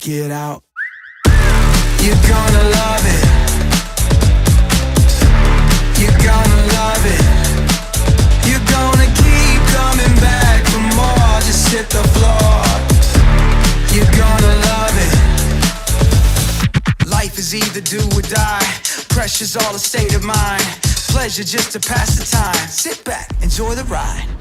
Get out. You're gonna love it. You're gonna love it. You're gonna keep coming back for more. Just hit the floor. You're gonna love it. Life is either do or die. Pressure's all a state of mind. Pleasure just to pass the time. Sit back, enjoy the ride.